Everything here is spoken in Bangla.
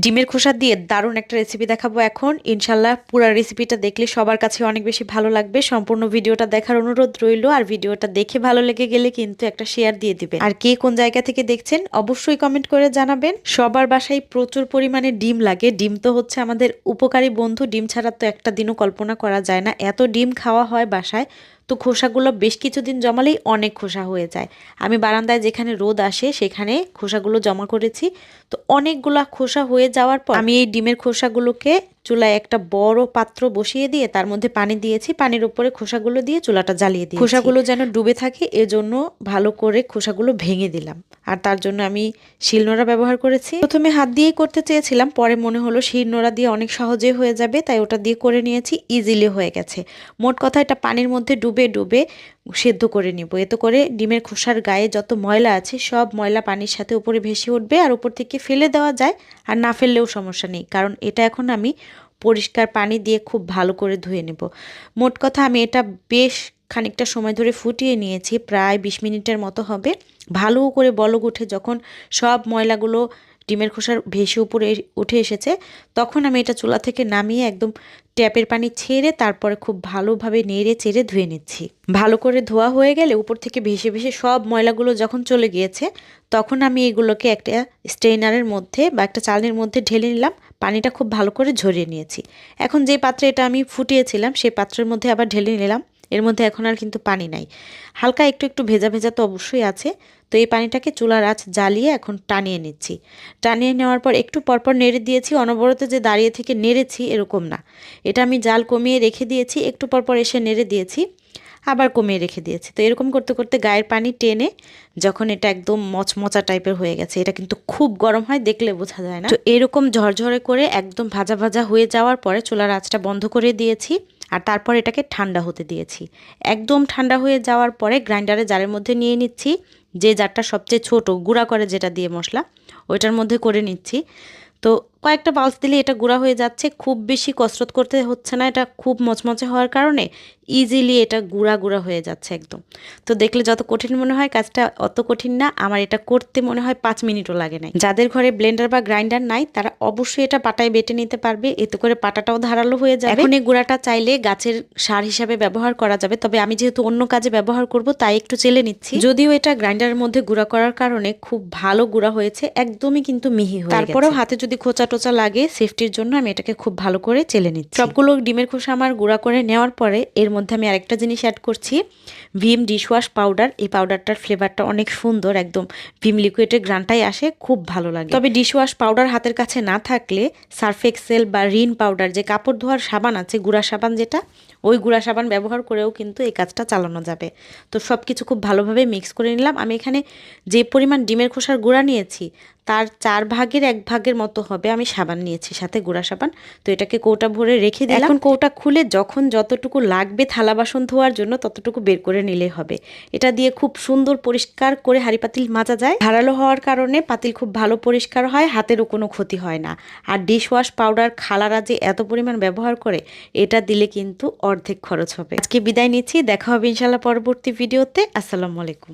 ডিমের খোসা দিয়ে দারুণ একটা রেসিপি দেখাবো এখন। ইনশাল্লাহ পুরো রেসিপিটা দেখলে সবার কাছে অনেক বেশি ভালো লাগবে। সম্পূর্ণ ভিডিওটা দেখার অনুরোধ রইল। আর ভিডিওটা দেখে ভালো লেগে গেলে কিন্তু একটা শেয়ার দিয়ে দিবেন। আর কে কোন জায়গা থেকে দেখছেন অবশ্যই কমেন্ট করে জানাবেন। সবার বাসায় প্রচুর পরিমাণে ডিম লাগে। ডিম তো হচ্ছে আমাদের উপকারী বন্ধু। ডিম ছাড়া তো একটা দিনও কল্পনা করা যায় না, এত ডিম খাওয়া হয় বাসায়। তো খোসাগুলো বেশ কিছুদিন জমালেই অনেক খোসা হয়ে যায়। আমি বারান্দায় যেখানে রোদ আসে সেখানে খোসাগুলো জমা করেছি। তো অনেকগুলা খোসা হয়ে যাওয়ার পর আমি এই ডিমের খোসাগুলোকে চুলায় একটা বড় পাত্র বসিয়ে দিয়ে তার মধ্যে পানি দিয়েছি। পানির উপরে খোসাগুলো দিয়ে চুলাটা জ্বালিয়ে দিয়েছি। খোসাগুলো যেন ডুবে থাকে এজন্য ভালো করে খোসাগুলো ভেঙে দিলাম। আর তার জন্য আমি শিলনোড়া ব্যবহার করেছি। প্রথমে হাত দিয়েই করতে চেয়েছিলাম, পরে মনে হলো শিলনোড়া দিয়ে অনেক সহজে হয়ে যাবে, তাই ওটা দিয়ে করে নিয়েছি। ইজিলি হয়ে গেছে। মোট কথা এটা পানির মধ্যে ডুবে ডুবে সেদ্ধ করে নিব। এতে করে ডিমের খোসার গায়ে যত ময়লা আছে সব ময়লা পানির সাথে উপরে ভেসে উঠবে। আর উপর থেকে ফেলে দেওয়া যায়, আর না ফেললেও সমস্যা নেই, কারণ এটা এখন আমি পরিষ্কার পানি দিয়ে খুব ভালো করে ধুয়ে নেব। মোট কথা আমি এটা বেশ খানিকটা সময় ধরে ফুটিয়ে নিয়েছি, প্রায় 20 মিনিটের মতো হবে। ভালো করে বলক উঠে যখন সব ময়লাগুলো ডিমের খোসার ভেসে উপরে উঠে এসেছে, তখন আমি এটা চুলা থেকে নামিয়ে একদম ট্যাপের পানি ছেড়ে তারপরে খুব ভালোভাবে নেড়ে চেড়ে ধুয়ে নিচ্ছি। ভালো করে ধোয়া হয়ে গেলে উপর থেকে ভেসে ভেসে সব ময়লাগুলো যখন চলে গিয়েছে, তখন আমি এগুলোকে একটা স্ট্রেনারের মধ্যে বা একটা চালনির মধ্যে ঢেলে নিলাম। পানিটা খুব ভালো করে ঝরিয়ে নিয়েছি। এখন যে পাত্রে এটা আমি ফুটিয়েছিলাম সেই পাত্রের মধ্যে আবার ঢেলে নিলাম। এর মধ্যে এখন আর কিন্তু পানি নাই, হালকা একটু একটু ভেজা ভেজা তো অবশ্যই আছে। তো এই পানিটাকে চুলার আঁচ জ্বালিয়ে এখন টানিয়ে নিচ্ছি। টানিয়ে নেওয়ার পর একটু পরপর নেড়ে দিয়েছি। অনবরত যে দাঁড়িয়ে থেকে নেড়েছি এরকম না, এটা আমি জাল কমিয়ে রেখে দিয়েছি, একটু পরপর এসে নেড়ে দিয়েছি, আবার কমিয়ে রেখে দিয়েছি। তো এরকম করতে করতে গায়ের পানি টেনে যখন এটা একদম মচমচা টাইপের হয়ে গেছে, এটা কিন্তু খুব গরম হয়, দেখলে বোঝা যায় না। তো এরকম ঝরঝরে করে একদম ভাজা ভাজা হয়ে যাওয়ার পরে চুলার আঁচটা বন্ধ করে দিয়েছি। আর তারপর এটাকে ঠান্ডা হতে দিয়েছি। একদম ঠান্ডা হয়ে যাওয়ার পরে গ্রাইন্ডারে জারের মধ্যে নিয়ে নিচ্ছি। যে জারটা সবচেয়ে ছোট গুঁড়া করে যেটা দিয়ে মশলা, ওইটার মধ্যে করে নিচ্ছি। তো কয়েকটা পালস দিলে এটা গুঁড়া হয়ে যাচ্ছে, খুব বেশি কসরত করতে হচ্ছে না। এটা খুব মচমচে হওয়ার কারণে ইজিলি এটা গুঁড়া গুঁড়া হয়ে যাচ্ছে একদম। তো দেখলে যত কঠিন মনে হয় কাজটা অত কঠিন না। আমার এটা করতে মনে হয় 5 মিনিটও লাগে নাই। যাদের ঘরে ব্লেন্ডার বা গ্রাইন্ডার নাই তারা অবশ্যই এটা পাটায় বেটে নিতে পারবে, এতে করে পাটাটাও ধারালো হয়ে যাবে। এখন এই গুঁড়াটা চাইলে গাছের সার হিসাবে ব্যবহার করা যাবে, তবে আমি যেহেতু অন্য কাজে ব্যবহার করব তাই একটু চেলে নিচ্ছি। যদিও এটা গ্রাইন্ডারের মধ্যে গুঁড়া করার কারণে খুব ভালো গুঁড়া হয়েছে, একদমই কিন্তু মিহি হয়ে গেছে। তারপরেও হাতে যদি খোঁচা টোচা লাগে সেফটির জন্য আমি এটাকে খুব ভালো করে চেলে নিচ্ছি। সবগুলো ডিমের খোসা আমার গুঁড়া করে নেওয়ার পরে এর মধ্যে আমি আরেকটা জিনিস অ্যাড করছি, ভিম ডিশওয়াশ পাউডার। এই পাউডারটার ফ্লেভারটা অনেক সুন্দর, একদম ভিম লিকুইডের গ্রানটাই আসে, খুব ভালো লাগে। তবে ডিশওয়াশ পাউডার হাতের কাছে না থাকলে সার্ফ এক্সেল বা রিন পাউডার, যে কাপড় ধোয়ার সাবান আছে, গুঁড়া সাবান যেটা, ওই গুঁড়া সাবান ব্যবহার করেও কিন্তু এই কাজটা চালানো যাবে। তো সব কিছু খুব ভালোভাবে মিক্স করে নিলাম। আমি এখানে যে পরিমাণ ডিমের খোসার গুঁড়া নিয়েছি তার 4 ভাগের 1 ভাগের মতো হবে আমি সাবান নিয়েছি, সাথে গুঁড়া সাবান। তো এটাকে কৌটা ভরে রেখে দিলাম। এখন কৌটা খুলে যখন যতটুকু লাগবে থালা বাসন ধোয়ার জন্য ততটুকু বের করে নিলেই হবে। এটা দিয়ে খুব সুন্দর পরিষ্কার করে হাঁড়ি পাতিল মাজা যায়। ধারালো হওয়ার কারণে পাতিল খুব ভালো পরিষ্কার হয়, হাতেরও কোনো ক্ষতি হয় না। আর ডিশওয়াশ পাউডার খালারা যে এত পরিমাণ ব্যবহার করে, এটা দিলে কিন্তু অর্ধেক খরচ হবে। আজকে বিদায় নিচ্ছি, দেখা হবে ইনশাল্লাহ পরবর্তী ভিডিওতে। আসসালামু আলাইকুম।